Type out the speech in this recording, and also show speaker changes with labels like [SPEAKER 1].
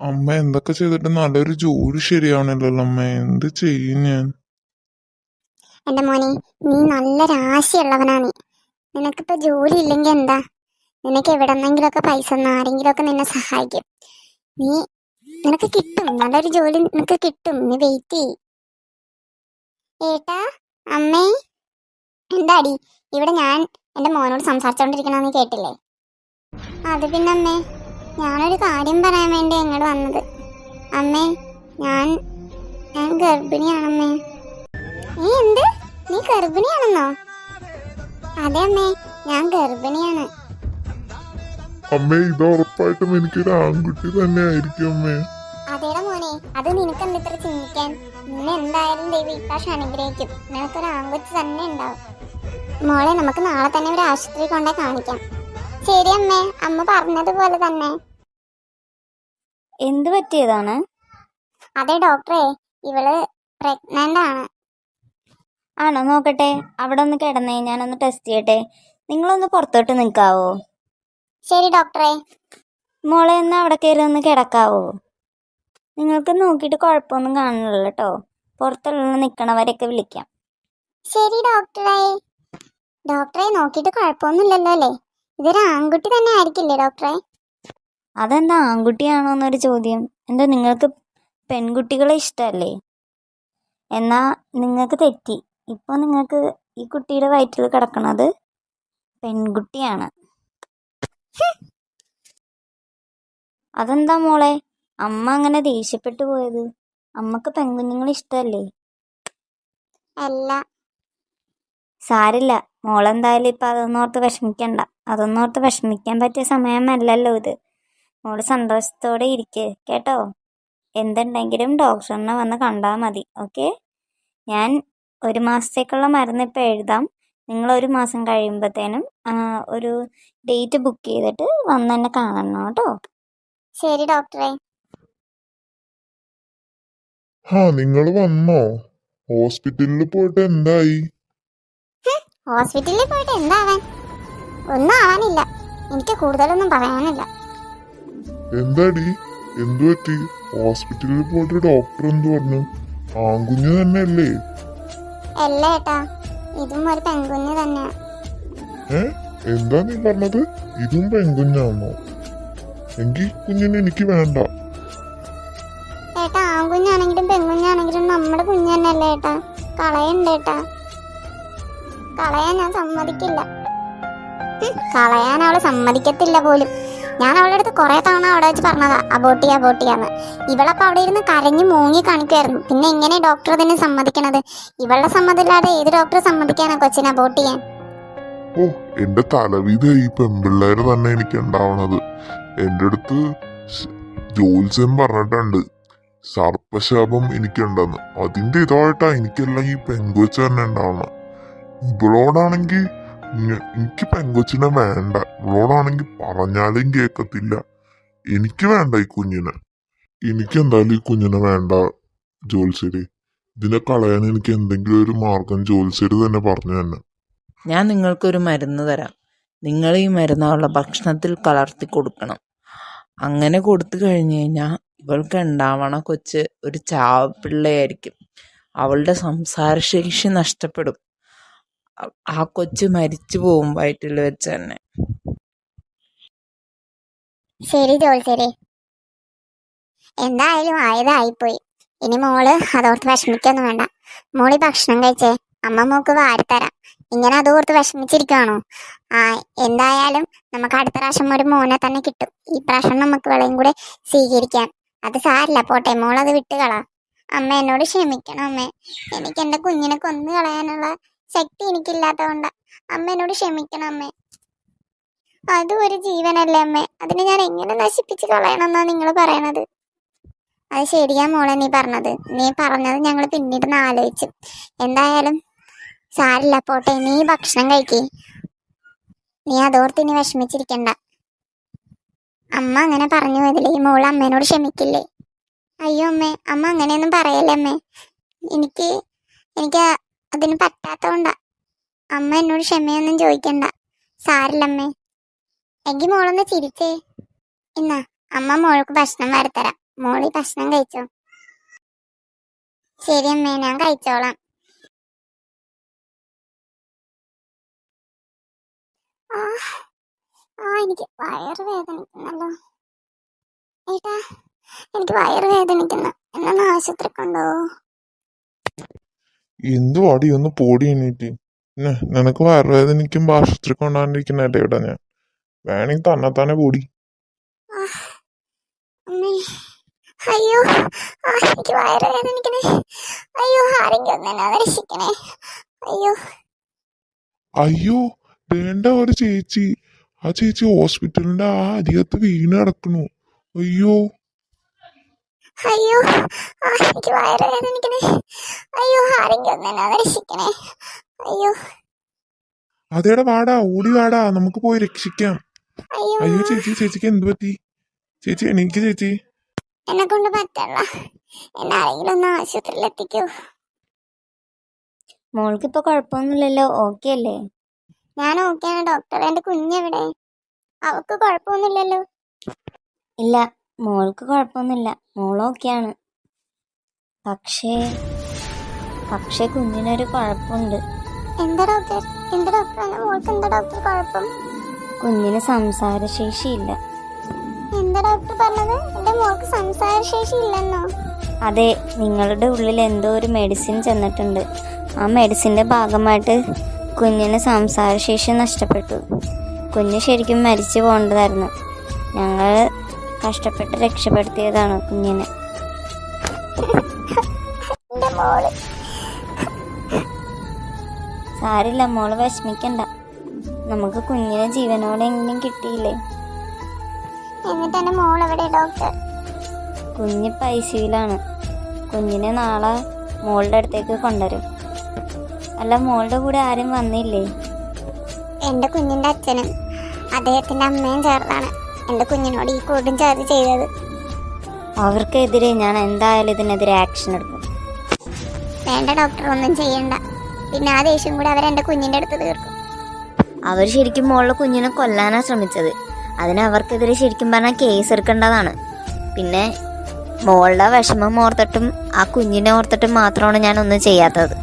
[SPEAKER 1] അമ്മ എന്തൊക്കെ ചെയ്തിട്ട് നല്ലൊരു ജോലി ശരിയാവണില്ലല്ലോ അമ്മ, എന്ത് ചെയ്യും ഞാൻ?
[SPEAKER 2] എന്റെ മോനെ, നീ നല്ല രാശിയുള്ളവനാ. നിനക്കിപ്പോ ജോലി ഇല്ലെങ്കിൽ എന്താ? നിനക്ക് എവിടെന്നെങ്കിലൊക്കെ പൈസ ആരെങ്കിലുമൊക്കെ നിന്നെ സഹായിക്കും. നീ നിനക്ക് കിട്ടും, നല്ലൊരു ജോലി നിനക്ക് കിട്ടും. നീ വെയിറ്റ് ചെയ്. ഏട്ടാ, അമ്മേ, എന്താടി ഇവിടെ? ഞാൻ എന്റെ മോനോട് സംസാരിച്ചോണ്ടിരിക്കണമെന്ന് കേട്ടില്ലേ? അത് പിന്നെ അമ്മേ, ഞാനൊരു കാര്യം പറയാൻ വേണ്ടി അങ്ങോട്ട് വന്നത്. അമ്മേ, ഞാൻ ഞാൻ ഗർഭിണിയാണമ്മേ. എന്ത്? നീ ഗർഭിണിയാണെന്നോ? അതെ അമ്മേ, ഞാൻ ഗർഭിണിയാണ്.
[SPEAKER 1] അമ്മേ, ഇത് ഉറപ്പായിട്ടും എനിക്കൊരു ആൺകുട്ടി തന്നെ ആയിരിക്കും അമ്മേ.
[SPEAKER 2] അതേടാ മോനെ, അത് നിനക്ക് എന്തിത്ര ചിന്തിക്കാൻ? നിന്നെ എന്തായാലും ദൈവം ഇപ്രാവശ്യം അനുഗ്രഹിക്കും. നിനക്കൊരു ആൺകുട്ടി തന്നെ ഉണ്ടാവും. മോളെ, നമുക്ക് നാളെ തന്നെ ഒരു ആശുപത്രി കൊണ്ടേ കാണിക്കാം. ശരി അമ്മേ, അമ്മ പറഞ്ഞതുപോലെ തന്നെ.
[SPEAKER 3] എന്ത് പറ്റിയതാണ്?
[SPEAKER 2] അതെ ഡോക്ടറെ, ഇവള് പ്രഗ്നന്റ് ആണ്.
[SPEAKER 3] ആണോ? നോക്കട്ടെ. അവിടെ ഒന്ന് കിടന്നേ, ഞാനൊന്ന് ടെസ്റ്റ് ചെയ്യട്ടെ. നിങ്ങളൊന്ന് പുറത്തോട്ട് നിൽക്കാവോ?
[SPEAKER 2] ശരി ഡോക്ടറെ.
[SPEAKER 3] മോളെ, ഒന്ന് അവിടെ കയറി ഒന്ന് കിടക്കാവോ? നിങ്ങൾക്ക് നോക്കിയിട്ട് കുഴപ്പമൊന്നും കാണില്ല കേട്ടോ. പുറത്തുള്ള നിൽക്കണവരെയൊക്കെ വിളിക്കാം.
[SPEAKER 2] ശരി ഡോക്ടറെ. ഡോക്ടറെ, നോക്കിയിട്ട് കുഴപ്പമൊന്നുമില്ലല്ലോ അല്ലേ? ഇതൊരു ആൺകുട്ടി തന്നെ ആയിരിക്കില്ലേ ഡോക്ടറെ?
[SPEAKER 3] അതെന്താ ആൺകുട്ടിയാണോ എന്നൊരു ചോദ്യം? എന്താ നിങ്ങൾക്ക് പെൺകുട്ടികളെ ഇഷ്ടമല്ലേ? എന്നാ നിങ്ങൾക്ക് തെറ്റി. ഇപ്പോൾ നിങ്ങൾക്ക് ഈ കുട്ടിയുടെ വയറ്റിൽ കിടക്കണത് പെൺകുട്ടിയാണ്. അതെന്താ മോളെ അമ്മ അങ്ങനെ ദേഷ്യപ്പെട്ടു പോയത്? അമ്മക്ക് പെൺകുഞ്ഞുങ്ങൾ ഇഷ്ടമല്ലേ?
[SPEAKER 2] അല്ല.
[SPEAKER 3] സാരില്ല, മോളെന്തായാലും ഇപ്പം അതൊന്നോർത്ത് വിഷമിക്കണ്ട. അതൊന്നോർത്ത് വിഷമിക്കാൻ പറ്റിയ സമയമല്ലല്ലോ ഇത്. മോള് സന്തോഷത്തോടെ ഇരിക്ക് കേട്ടോ. എന്തുണ്ടെങ്കിലും ഡോക്ടറിനെ വന്ന് കണ്ടാൽ മതി. ഓക്കെ? ഞാൻ 1 മാസത്തേക്കുള്ള മരുന്ന് ഇപ്പം എഴുതാം. നിങ്ങൾ 1 മാസം കഴിയുമ്പോഴത്തേനും ഒരു ഡേറ്റ് ബുക്ക് ചെയ്തിട്ട് വന്ന് എന്നെ കാണണം കേട്ടോ.
[SPEAKER 2] ശരി ഡോക്ടറെ.
[SPEAKER 1] നിങ്ങൾ വന്നോ? ഹോസ്പിറ്റലിൽ പോയിട്ട് എന്തായി?
[SPEAKER 2] ഹോസ്പിറ്റലിൽ പോയിട്ട് എന്താവാൻ? ഒന്നും ആവാനില്ല. എനിക്ക് കൂടുതലൊന്നും പറയാനില്ല.
[SPEAKER 1] എന്താടി, എന്തു പറ്റി? ഹോസ്പിറ്റലിൽ പോയിട്ട് ഡോക്ടർ എന്തു പറഞ്ഞു? ആൺകുഞ്ഞു തന്നെ അല്ലേ?
[SPEAKER 2] അല്ല ഏട്ടാ, ഇതും ഒരു പെൺകുഞ്ഞ് തന്നെയാ.
[SPEAKER 1] എന്താ നീ പറഞ്ഞത്? ഇതും പെൺകുഞ്ഞാണോ? എങ്കിൽ കുഞ്ഞിനെ എനിക്ക് വേണ്ട.
[SPEAKER 2] ഏട്ടാ, ആൺകുഞ്ഞാണെങ്കിലും പെൺകുഞ്ഞാണെങ്കിലും നമ്മുടെ കുഞ്ഞ് തന്നെയല്ലേ ഏട്ടാ? കളയണ്ട ഏട്ടാ. കളയാൻ ഞാൻ സമ്മതിക്കില്ല. കളയാൻ അവള് സമ്മതിക്കത്തില്ല പോലും. ഞാൻ അവളുടെ അടുത്ത് കുറെ തവണ അവിടെ വെച്ച് പറഞ്ഞതാ അബോട്ടിയാന്ന്. ഇവളപ്പോ അവിടെ ഇരുന്ന് കരഞ്ഞു മൂങ്ങി കാണിക്കുമായിരുന്നു. പിന്നെ എങ്ങനെ ഡോക്ടർ അതിന് സമ്മതിക്കണത്? ഇവളുടെ സമ്മതമില്ലാതെ ഏത് ഡോക്ടർ സമ്മതിക്കാനാ കൊച്ചിനെ അബോട്ട് ചെയ്യാൻ?
[SPEAKER 1] ഓ, എന്റെ തലവിധ ഈ പെൺപിള്ളേര് തന്നെ എനിക്ക് ഉണ്ടാവണത്. എന്റെ അടുത്ത് ജോത്സ്യം പറഞ്ഞിട്ടുണ്ട് സർപ്പശാപം എനിക്കുണ്ടെന്ന്. അതിന്റെ ഇതായിട്ടാ എനിക്കെല്ലാം ഈ പെങ്കൊച്ച് തന്നെ ഉണ്ടാവണം. ഇവളോടാണെങ്കിൽ എനിക്ക് പെങ്കൊച്ചിനെ വേണ്ട. ഇവളോടാണെങ്കിൽ പറഞ്ഞാലും കേക്കത്തില്ല. എനിക്ക് വേണ്ട ഈ കുഞ്ഞിനെ. എനിക്കെന്തായാലും ഈ കുഞ്ഞിനെ വേണ്ട ജോത്സ്യര്. ഇതിനെ കളയാൻ എനിക്ക് എന്തെങ്കിലും ഒരു മാർഗം ജോത്സ്യര് തന്നെ പറഞ്ഞു തന്നെ.
[SPEAKER 4] ഞാൻ നിങ്ങൾക്കൊരു മരുന്ന് തരാം. നിങ്ങൾ ഈ മരുന്ന് അവളുടെ ഭക്ഷണത്തിൽ കലർത്തി കൊടുക്കണം. അങ്ങനെ കൊടുത്തു കഴിഞ്ഞു കഴിഞ്ഞാൽ ഇവൾക്ക് ഉണ്ടാവണ കൊച്ച് ഒരു ചാവപ്പിള്ളയായിരിക്കും. അവളുടെ സംസാരശേഷി നഷ്ടപ്പെടും. ആ കൊച്ച് മരിച്ചു പോകും വയറ്റിൽ വെച്ച് തന്നെ.
[SPEAKER 2] ശരി ജോത്സ്യരെ, എന്തായാലും ആയതായിപ്പോയി. ഇനി മോള് അതോർത്ത് വിഷമിക്കൊന്നും വേണ്ട. മോളി ഭക്ഷണം കഴിച്ചേ, അമ്മ മോക്ക് വാരിത്തരാം. ഇങ്ങനെ അതോർത്ത് വിഷമിച്ചിരിക്കുവാണോ? എന്തായാലും നമുക്ക് അടുത്ത പ്രാവശ്യം ഒരു മോനെ തന്നെ കിട്ടും. ഈ പ്രാവശ്യം നമുക്ക് വിളയും കൂടെ സ്വീകരിക്കാം. അത് സാരില്ല, പോട്ടെ. മോളത് വിട്ടുകളാ. അമ്മ എന്നോട് ക്ഷമിക്കണം അമ്മേ. എനിക്ക് എന്റെ കുഞ്ഞിനെ കൊന്നു കളയാനുള്ള ശക്തി എനിക്കില്ലാത്തതുകൊണ്ടാ. അമ്മ എന്നോട് ക്ഷമിക്കണം അമ്മേ. അതും ഒരു ജീവനല്ലേ അമ്മേ? അതിനെ ഞാൻ എങ്ങനെ നശിപ്പിച്ച് കളയണമെന്നാ നിങ്ങൾ പറയണത്? അത് ശരിയാ മോളെ നീ പറഞ്ഞത്. നീ പറഞ്ഞത് ഞങ്ങൾ പിന്നീട് ആലോചിച്ചു. എന്തായാലും സാരില്ല, പോട്ടെ. നീ ഭക്ഷണം കഴിക്കേ. നീ അതോർത്ത് ഇനി വിഷമിച്ചിരിക്കണ്ട. അമ്മ അങ്ങനെ പറഞ്ഞു പോയതില്ലേ, ഈ മോള് അമ്മേനോട് ക്ഷമിക്കില്ലേ? അയ്യോ അമ്മേ, അമ്മ അങ്ങനെയൊന്നും പറയല്ലേ അമ്മേ. എനിക്ക് അതിന് പറ്റാത്തോണ്ടാ. അമ്മ എന്നോട് ക്ഷമയൊന്നും ചോദിക്കണ്ട. സാരില്ലമ്മേ. എങ്കിൽ മോളൊന്ന് ചിരിച്ചേ. എന്നാ അമ്മ മോൾക്ക് ഭക്ഷണം വരത്തരാം. മോളി ഭക്ഷണം കഴിച്ചോ? ശരി അമ്മേ, ഞാൻ കഴിച്ചോളാം. ആ എനിക്ക് വയറ് വേദനിക്കുന്നല്ലോ. ഏട്ടാ, എനിക്ക് വയറ് വേദനിക്കുന്നു, എന്നൊന്ന് ആശുപത്രി കൊണ്ടുപോവോ?
[SPEAKER 1] എന്തുവാടി ഒന്ന് പോടി എണീറ്റ്. നിനക്ക് വയറുവേദനിക്കുമ്പോ ആശുപത്രി കൊണ്ടാണ്ടിരിക്കുന്നല്ലേ ഇവിടെ ഞാൻ. വേണമെങ്കിൽ തന്നെത്താനെ പോടി.
[SPEAKER 2] ആ, അമ്മേ, അയ്യോ, എനിക്ക് വയറ് വേദനിക്കണേ. അയ്യോ, ആരെങ്കിലും ഒന്ന് എന്നെ രക്ഷിക്കണേ. അയ്യോ
[SPEAKER 1] അയ്യോ, വേണ്ട ഒരു ചേച്ചി. ആ ചേച്ചി ഹോസ്പിറ്റലിന്റെ ആ അരികത്ത് വീണ് കിടക്കണു. അയ്യോ
[SPEAKER 2] അയ്യോ, എനിക്ക് വയറ് വേദനിക്കണേ. അയ്യോ, ആരെങ്കിലും ഒന്ന് എന്നെ രക്ഷിക്കണേ. അയ്യോ
[SPEAKER 1] അതേടാ, വാടാ, ഓടി വാടാ, നമുക്ക് പോയി രക്ഷിക്കാം.
[SPEAKER 2] അയ്യോ,
[SPEAKER 1] അയ്യോ ചേച്ചി, ചേച്ചിക്ക് എന്ത് പറ്റി? ചേച്ചി എണീക്ക് ചേച്ചി.
[SPEAKER 2] എന്നെ കൊണ്ട് പറ്റല്ല. എന്നെ ആരെങ്കിലും ഒന്ന് ആശുപത്രിയിൽ എത്തിക്കൂ.
[SPEAKER 3] മോൾക്കിപ്പോൾ കുഴപ്പമൊന്നുമില്ലല്ലോ, ഓക്കെ അല്ലേ?
[SPEAKER 2] ഞാൻ ഓക്കെയാണ് ഡോക്ടർ. എന്റെ കുഞ്ഞെവിടെ? അവക്ക് കുഴപ്പമൊന്നുമില്ലല്ലോ.
[SPEAKER 3] ഇല്ല, മോൾക്ക് കുഴപ്പമൊന്നുമില്ല, മോൾ ഓക്കെയാണ്. പക്ഷേ കുഞ്ഞിനൊരു കുഴപ്പമുണ്ട്.
[SPEAKER 2] എന്താ ഡോക്ടർ? എന്താ ഡോക്ടർ? മോൾക്ക് എന്താ ഡോക്ടർ കുഴപ്പം?
[SPEAKER 3] കുഞ്ഞിന് സംസാരശേഷിയില്ല.
[SPEAKER 2] എന്താ ഡോക്ടർ പറഞ്ഞത്? എന്റെ മോൾക്ക് സംസാരശേഷി ഇല്ലെന്നോ?
[SPEAKER 3] അതെ, നിങ്ങളുടെ ഉള്ളിൽ എന്തോ ഒരു മെഡിസിൻ ചെന്നിട്ടുണ്ട്. ആ മെഡിസിൻ്റെ ഭാഗമായിട്ട് കുഞ്ഞിന് സംസാരശേഷി നഷ്ടപ്പെട്ടു. കുഞ്ഞ് ശരിക്കും മരിച്ചു പോകേണ്ടതായിരുന്നു. ഞങ്ങൾ കഷ്ടപ്പെട്ട് രക്ഷപ്പെടുത്തിയതാണ് കുഞ്ഞിനെ.
[SPEAKER 2] എന്റെ മോള്.
[SPEAKER 3] സാരില്ല, മോള് വിഷമിക്കണ്ട. നമുക്ക് കുഞ്ഞിനെ ജീവനോടെങ്കിലും കിട്ടിയില്ലേ.
[SPEAKER 2] എന്നിട്ട് എന്റെ മോൾ എവിടെ ഡോക്ടർ?
[SPEAKER 3] കുഞ്ഞിപ്പോൾ ഐസിയുലാണ്. കുഞ്ഞിനെ നാളെ മോളുടെ അടുത്തേക്ക് കൊണ്ടുവരും. അല്ല, മോളുടെ കൂടെ ആരും വന്നില്ലേ?
[SPEAKER 2] എന്റെ കുഞ്ഞിന്റെ അച്ഛനും അദ്ദേഹത്തിന്റെ അമ്മയും ചേർന്നാണ് എന്റെ കുഞ്ഞിനോട് ഈ കൊടും ചതി ചെയ്തത്.
[SPEAKER 3] അവർക്കെതിരെ ഞാൻ എന്തായാലും ഇതിനെതിരെ ആക്ഷൻ എടുക്കും.
[SPEAKER 2] വേണ്ട ഡോക്ടർ, ഒന്നും ചെയ്യണ്ട. പിന്നെ ആ ദേഷ്യം കൂടെ അവരെന്റെ കുഞ്ഞിന്റെ അടുത്ത് തീർക്കും.
[SPEAKER 3] അവർ ശരിക്കും മോളുടെ കുഞ്ഞിനെ കൊല്ലാനാണ് ശ്രമിച്ചത്. അതിന് അവർക്കെതിരെ ശരിക്കും പറഞ്ഞാൽ കേസ് എടുക്കേണ്ടതാണ്. പിന്നെ മോളുടെ വിഷമം ഓർത്തിട്ടും ആ കുഞ്ഞിനെ ഓർത്തിട്ടും മാത്രമാണ് ഞാനൊന്നും ചെയ്യാത്തത്.